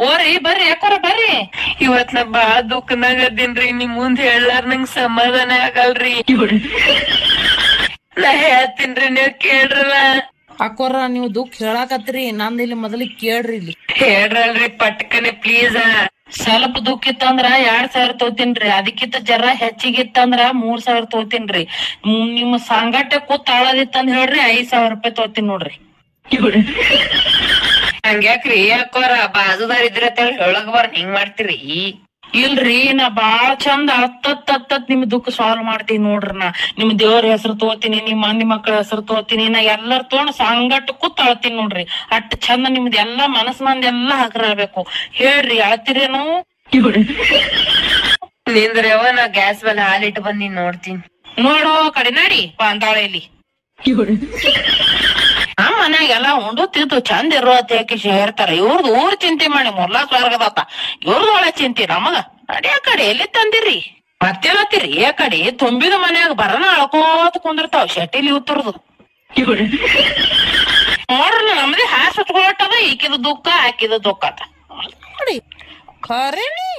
ಓರಿ ಬರ್ರಿ ಯಾಕೋರ ಬರ್ರಿ. ಇವತ್ ನಾ ಬಾಳ ದುಃಖನಾಗ ಅದೀನ್ರಿ, ನಿಮ್ ಮುಂದ್ ಹೇಳಾರ ನಂಗ್ ಸಮಾಧಾನ ಆಗಲ್ರಿ. ನಾ ಹೇಳ್ತೀನ್ರಿ, ನೀವ್ ಕೇಳ್ರಲ್ಲ. ಅಕ್ಕೋರ ನೀವ್ ದುಃಖ ಹೇಳಾಕತ್ರಿ, ನಂದ್ ಇಲ್ಲಿ ಮೊದಲಿಗೆ ಕೇಳ್ರಿ. ಇಲ್ಲಿ ಹೇಳ್ರಲ್ರಿ ಪಟ್ಕನೆ ಪ್ಲೀಸ್. ಸ್ವಲ್ಪ ದುಃಖ ಇತ್ತಂದ್ರ 2000 ತೋತೀನ್ರಿ, ಅದಕ್ಕಿಂತ ಜರ ಹೆಚ್ಚಿಗಿತ್ತಂದ್ರ 3000 ತೋತೀನ್ರಿ. ನಿಮ್ ಸಂಗಟ ಕೂತ್ ಆಳದಿತ್ತಂದ್ ಹೇಳ್ರಿ 5000 ರೂಪಾಯಿ ತೋತೀನ್ ನೋಡ್ರಿ. ಹಂಗ್ಯಾಕ್ರಿ ಯಾಕೋರ ಬಾಜುದಾರ ಇದ್ರ ಹೇಳಕ್ ಬರ್ ಹಿಂಗ್ ಮಾಡ್ತೀರಿ? ಇಲ್ರಿ, ನಾ ಬಾಳ ಚಂದ ಹತ್ತತ್ ನಿಮ್ ದುಃಖ ಸಾಲ್ವ್ ಮಾಡ್ತೀನಿ ನೋಡ್ರಿ. ನಾ ನಿಮ್ ದೇವ್ರ ಹೆಸರು ತೋತೀನಿ, ನಿಮ್ ಮಂದಿ ಮಕ್ಕಳ ಹೆಸರು ತೋತೀನಿ, ನಾ ಎಲ್ಲಾರ ತಗೊಂಡ್ ಸಂಗಟ ಕೂತ್ ಅಳ್ತೀನಿ ನೋಡ್ರಿ. ಅಷ್ಟ್ ಚಂದ ನಿಮ್ದ ಎಲ್ಲಾ ಮನಸ್ ಮಂದಿ ಎಲ್ಲಾ ಹಗರಾಬೇಕು. ಹೇಳ್ರಿ, ಅಳ್ತೀರೇನು? ನಿಂದ್ರವ, ನಾ ಗ್ಯಾಸ್ ಮೇಲೆ ಹಾಲಿಟ್ಟು ಬಂದಿ ನೋಡ್ತೀನಿ. ನೋಡು ಕಡೆ ನಡಿ ಅಂತಾಳೆ ಇಲ್ಲಿ. ಆ ಮನ್ಯಾಗ ಎಲ್ಲಾ ಉಂಡು ತಿಂದು ಚಂದ ಇರೋತೇಕಿ ಹೇಳ್ತಾರ. ಇವ್ರದ್ ಊರ್ ಚಿಂತೆ ಮಾಡಿ ಮೊದ್ಲ ಸ್ವರ್ಗದತ್ತ, ಇವ್ರದ್ ಒಳ್ಳೆ ಚಿಂತೆ ನಮಗ. ನಡಿ ಆ ಕಡೆ ಎಲ್ಲಿ ತಂದಿರಿ ಮತ್ತೇನತ್ತೀರಿ? ಆ ಕಡೆ ತುಂಬಿದ ಮನ್ಯಾಗ ಬರನ ಅಳ್ಕೋತ ಕುಂದಿರ್ತಾವ ಶೆಟ್ಟಿಲಿ ಉತ್ತರದು. ನೋಡ್ರಿ ನಮ್ದೇ ಹಾಸ್ ಹೊತ್ಕೊಟ್ಟದ, ಈಕಿದ ದುಃಖ ಹಾಕಿದ ದುಃಖ ನೋಡಿ ಖರೇನಿ.